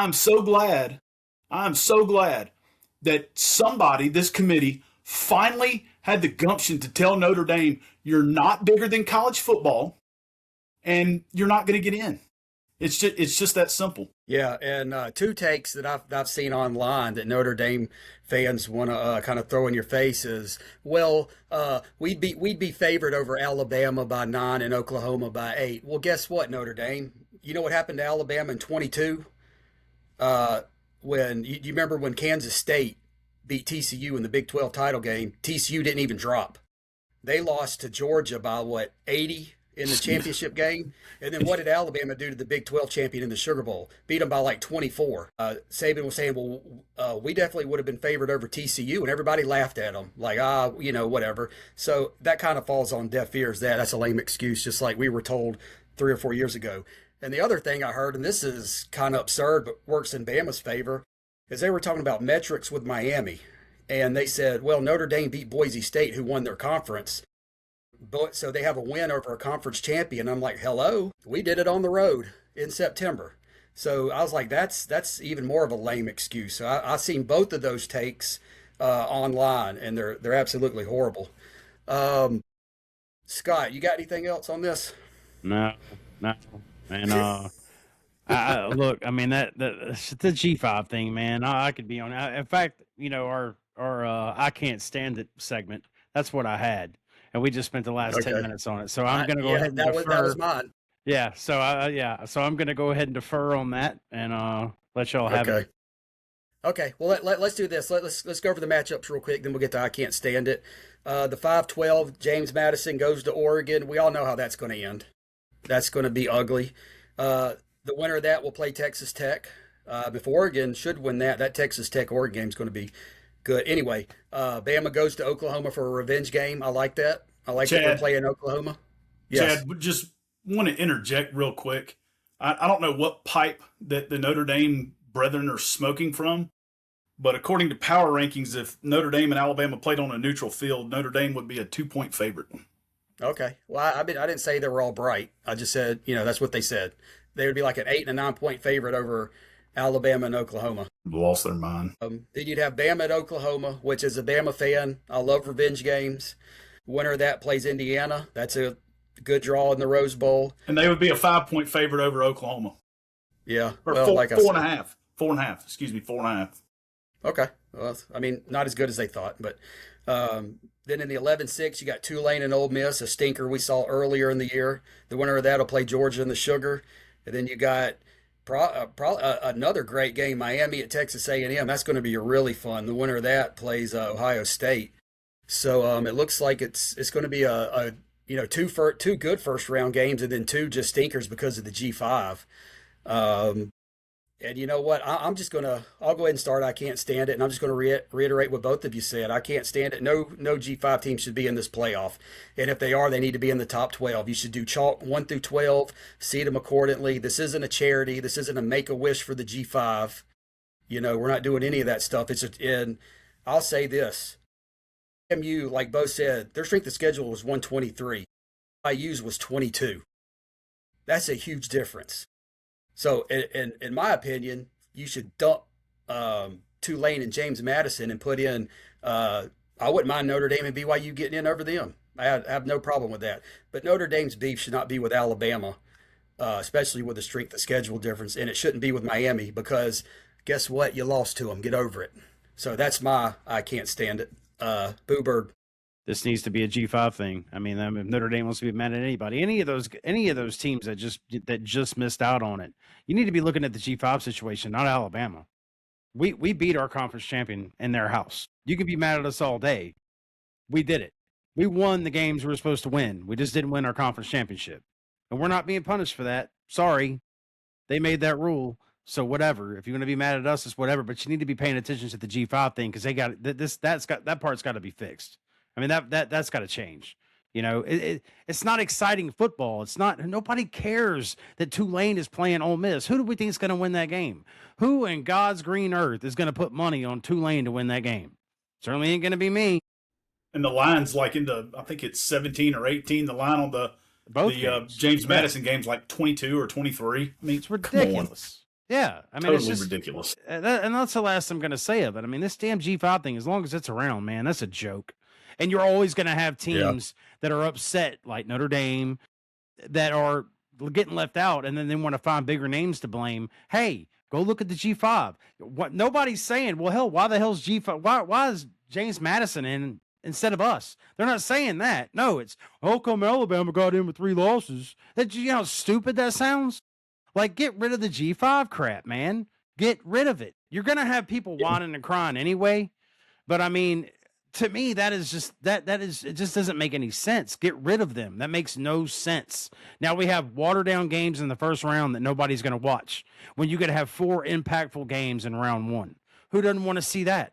I'm so glad. I'm so glad that somebody, this committee, finally had the gumption to tell Notre Dame, you're not bigger than college football, and you're not going to get in. It's just that simple. Yeah, and two takes that I've seen online that Notre Dame fans want to kind of throw in your face is, well, we'd be favored over Alabama by 9 and Oklahoma by 8. Well, guess what, Notre Dame? You know what happened to Alabama in 22? When you remember when Kansas State beat TCU in the Big 12 title game? TCU didn't even drop. They lost to Georgia by what, 80 in the championship game? And then what did Alabama do to the Big 12 champion in the Sugar Bowl? Beat them by like 24. Saban was saying, well, we definitely would have been favored over TCU, and everybody laughed at them, like, whatever. So that kind of falls on deaf ears. That's a lame excuse, just like we were told 3 or 4 years ago. And the other thing I heard, and this is kind of absurd, but works in Bama's favor, is they were talking about metrics with Miami. And they said, well, Notre Dame beat Boise State, who won their conference. But so they have a win over a conference champion. I'm like, hello, we did it on the road in September. So I was like, that's even more of a lame excuse. So I've seen both of those takes online, and they're absolutely horrible. Scott, you got anything else on this? No, no. And look, I mean that the G5 thing, man. I could be on. In fact, our I can't stand it segment. That's what I had, and we just spent the last 10 minutes on it. So I'm going to go ahead and defer. That was mine. Yeah. So So I'm going to go ahead and defer on that, and let y'all have it. Okay. Well, let's do this. Let's go over the matchups real quick. Then we'll get to I can't stand it. The 5-12 James Madison goes to Oregon. We all know how that's going to end. That's going to be ugly. The winner of that will play Texas Tech. If Oregon should win that Texas Tech Oregon game is going to be good. Anyway, Bama goes to Oklahoma for a revenge game. I like that. I like that we're playing Oklahoma. Yes. Chad, just want to interject real quick. I don't know what pipe that the Notre Dame brethren are smoking from, but according to power rankings, if Notre Dame and Alabama played on a neutral field, Notre Dame would be a 2-point favorite. Okay. Well, I didn't say they were all bright. I just said, that's what they said. They would be like an 8 and a 9-point favorite over Alabama and Oklahoma. Lost their mind. Then you'd have Bama at Oklahoma, which as a Bama fan, I love revenge games. Winner of that plays Indiana. That's a good draw in the Rose Bowl. And they would be a 5-point favorite over Oklahoma. Yeah. Or well, four and a half. 4.5. Excuse me, 4.5. Okay. Well, I mean, not as good as they thought, but then in the 11-6, you got Tulane and Ole Miss, a stinker we saw earlier in the year. The winner of that will play Georgia in the Sugar. And then you got another great game, Miami at Texas A&M. That's going to be really fun. The winner of that plays Ohio State. So it looks like it's going to be two good first round games and then two just stinkers because of the G5. And you know what? I'll go ahead and start. I can't stand it. And I'm just going to reiterate what both of you said. I can't stand it. No G5 team should be in this playoff. And if they are, they need to be in the top 12. You should do chalk 1 through 12, seed them accordingly. This isn't a charity. This isn't a make-a-wish for the G5. We're not doing any of that stuff. And I'll say this. MU, like Bo said, their strength of schedule was 123. IU's was 22. That's a huge difference. So, in my opinion, you should dump Tulane and James Madison and put in. I wouldn't mind Notre Dame and BYU getting in over them. I have no problem with that. But Notre Dame's beef should not be with Alabama, especially with the strength of schedule difference, and it shouldn't be with Miami because guess what? You lost to them. Get over it. So that's I can't stand it. Boo Bird. This needs to be a G5 thing. I mean, if Notre Dame wants to be mad at anybody, any of those teams that just missed out on it, you need to be looking at the G5 situation, not Alabama. We beat our conference champion in their house. You can be mad at us all day. We did it. We won the games we were supposed to win. We just didn't win our conference championship, and we're not being punished for that. Sorry, they made that rule. So whatever. If you're going to be mad at us, it's whatever. But you need to be paying attention to the G5 thing because they got that part's got to be fixed. I mean, that's got to change. It's not exciting football. It's not. Nobody cares that Tulane is playing Ole Miss. Who do we think is going to win that game? Who in God's green earth is going to put money on Tulane to win that game? Certainly ain't going to be me. And the line's like I think it's 17 or 18. The line on the James Madison game's like 22 or 23. I mean, it's ridiculous. Yeah, I mean, Totally it's just ridiculous. and that's the last I'm going to say of it. I mean, this damn G5 thing, as long as it's around, man, that's a joke. And you're always going to have teams that are upset, like Notre Dame, that are getting left out, and then they want to find bigger names to blame. Hey, go look at the G5. What nobody's saying? Well, hell, why the hell's G5? Why is James Madison in instead of us? They're not saying that. No, it's how come Alabama got in with 3 losses? That you know how stupid that sounds. Like, get rid of the G5 crap, man. Get rid of it. You're gonna have people whining and crying anyway. But I mean, to me, that is just it just doesn't make any sense. Get rid of them. That makes no sense. Now we have watered down games in the first round that nobody's gonna watch. When you could have 4 impactful games in round 1. Who doesn't want to see that?